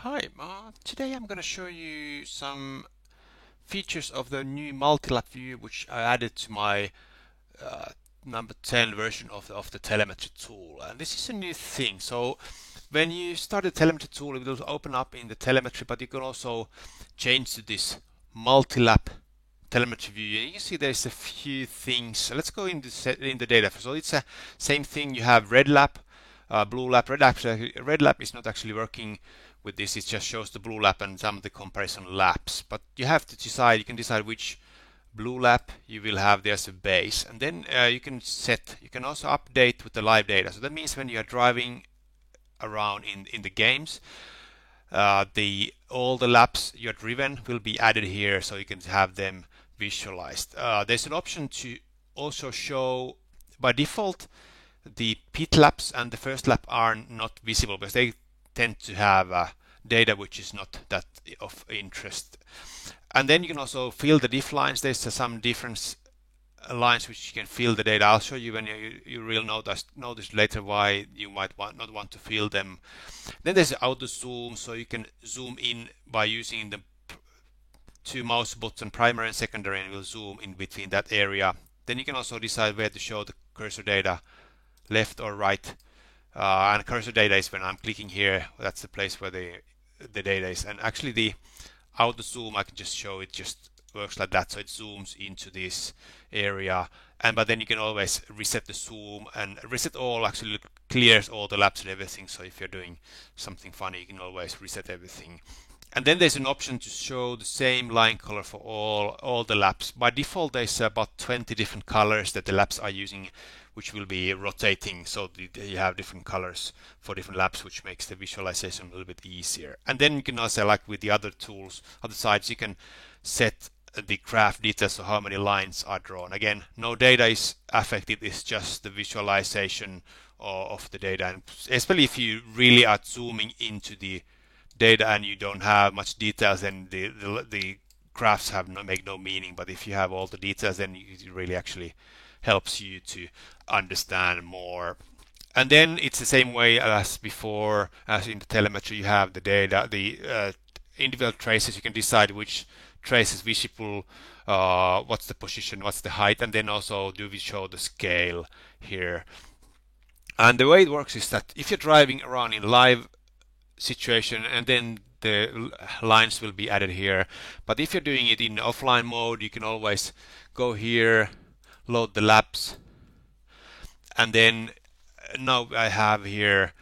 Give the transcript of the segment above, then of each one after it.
Hi, today I'm going to show you some features of the new multi-lap view which I added to my uh, number 10 version of the telemetry tool. And this is a new thing. So when you start the telemetry tool, it will open up in the telemetry, but you can also change to this multi-lap telemetry view. You see there's a few things. Let's go in the data. So it's a same thing. You have red lap, blue lap. Red lap is not actually working with this. It just shows the blue lap and some of the comparison laps. But you have to decide. You can decide which blue lap you will have there as a base, and then you can set. You can also update with the live data. So that means when you are driving around in the games, all the laps you're driven will be added here, so you can have them visualized. There's an option to also show by default the pit laps and the first lap are not visible because they tend to have data which is not that of interest. And then you can also fill the diff lines. There's some difference lines which you can fill the data. I'll show you when you will notice later why you might not want to fill them. Then there's auto zoom, so you can zoom in by using the two mouse buttons, primary and secondary, and it will zoom in between that area. Then you can also decide where to show the cursor data, left or right. And cursor data is when I'm clicking here. That's the place where the data is. And actually the auto zoom, I can just show it just works like that, so it zooms into this area. But then you can always reset the zoom, and reset all actually clears all the laps and everything. So if you're doing something funny, you can always reset everything. And then there's an option to show the same line color for all the laps. By default, there's about 20 different colors that the laps are using, which will be rotating, so you have different colors for different laps, which makes the visualization a little bit easier. And then you can also, like with the other tools, other sides, you can set the graph details, so how many lines are drawn. Again, no data is affected, it's just the visualization of the data. And especially if you really are zooming into the data and you don't have much details, then the graphs make no meaning. But if you have all the details, then it really actually helps you to understand more. And then it's the same way as before, as in the telemetry. You have the data, the individual traces. You can decide which trace is visible, what's the position, what's the height, and then also do we show the scale here. And the way it works is that if you're driving around in live situation, and then the lines will be added here. But if you're doing it in offline mode, you can always go here, load the laps, and then now I have here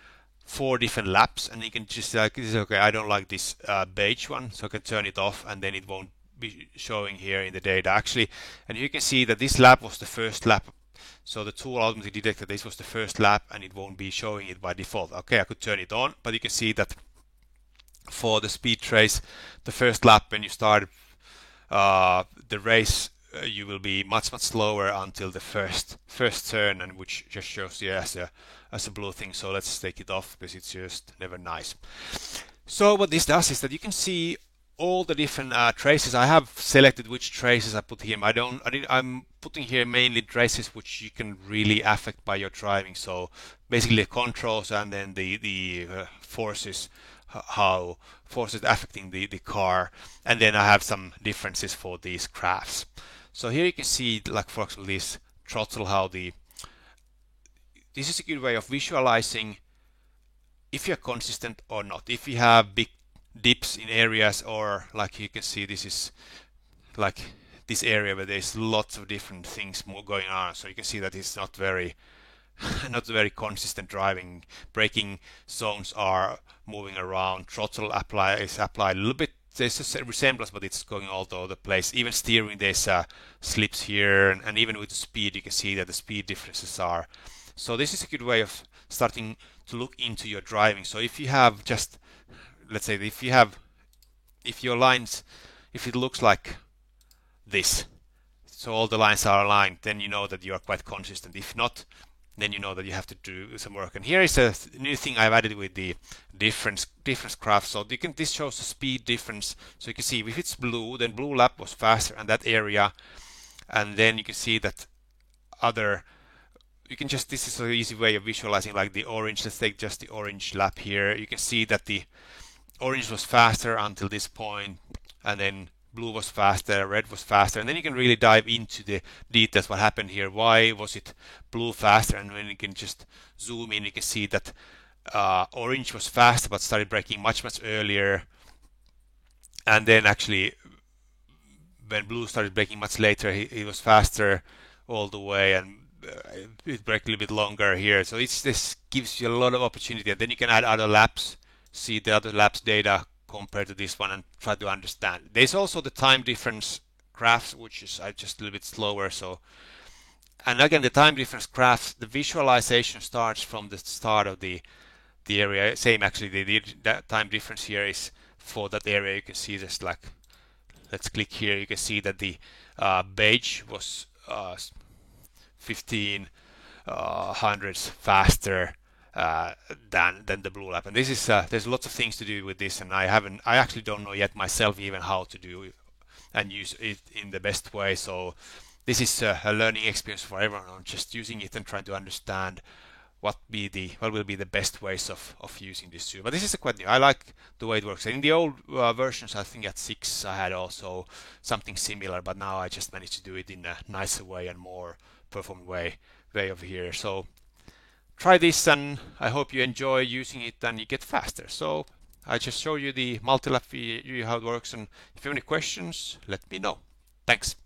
4 different laps, and you can just like, this is okay, I don't like this beige one, so I can turn it off, and then it won't be showing here in the data actually. And you can see that this lap was the first lap, so the tool ultimately detected this was the first lap, and it won't be showing it by default. Okay, I could turn it on, but you can see that for the speed trace, the first lap when you start the race, you will be much slower until the first turn, and which just shows you as a blue thing. So let's take it off because it's just never nice. So what this does is that you can see all the different traces. I have selected which traces I put here. I'm putting here mainly traces which you can really affect by your driving. So basically the controls, and then the forces, how forces affecting the car. And then I have some differences for these graphs. So here you can see, like for example, this throttle, this is a good way of visualizing if you're consistent or not. If you have big dips in areas, or like you can see, this is like this area where there's lots of different things going on. So you can see that it's not very consistent driving. Braking zones are moving around. Throttle is applied a little bit. There's a resemblance, but it's going all over the place. Even steering, there's slips here, and even with the speed, you can see that the speed differences are. So this is a good way of starting to look into your driving. So if you have just, let's say, if your lines, if it looks like this, so all the lines are aligned, then you know that you are quite consistent. If not, then you know that you have to do some work. And here is a new thing I've added with the difference graph. So this shows the speed difference. So you can see if it's blue, then blue lap was faster in that area. And then you can see that this is an easy way of visualizing, like the orange. Let's take just the orange lap here. You can see that the orange was faster until this point, and then blue was faster, red was faster, and then you can really dive into the details what happened here. Why was it blue faster? And when you can just zoom in, you can see that orange was faster but started breaking much earlier, and then actually when blue started breaking much later, he was faster all the way, and it break a little bit longer here. So this gives you a lot of opportunity, and then you can add other laps, see the other laps data compared to this one, and try to understand. There's also the time difference graphs, which is just a little bit slower. So, and again, the time difference graphs, the visualization starts from the start of the area. Same actually, that time difference here is for that area. You can see this, like, let's click here. You can see that the beige was 15 hundredths faster than the blue lap. And this is there's lots of things to do with this, and I actually don't know yet myself even how to do it and use it in the best way. So this is a learning experience for everyone. I'm just using it and trying to understand what will be the best ways of using this tool. But this is quite new. I like the way it works. In the old versions, I think at 6 I had also something similar, but now I just managed to do it in a nicer way and more performant way over here. So try this, and I hope you enjoy using it and you get faster. So I just show you the multi-lap view, how it works, and if you have any questions, let me know. Thanks.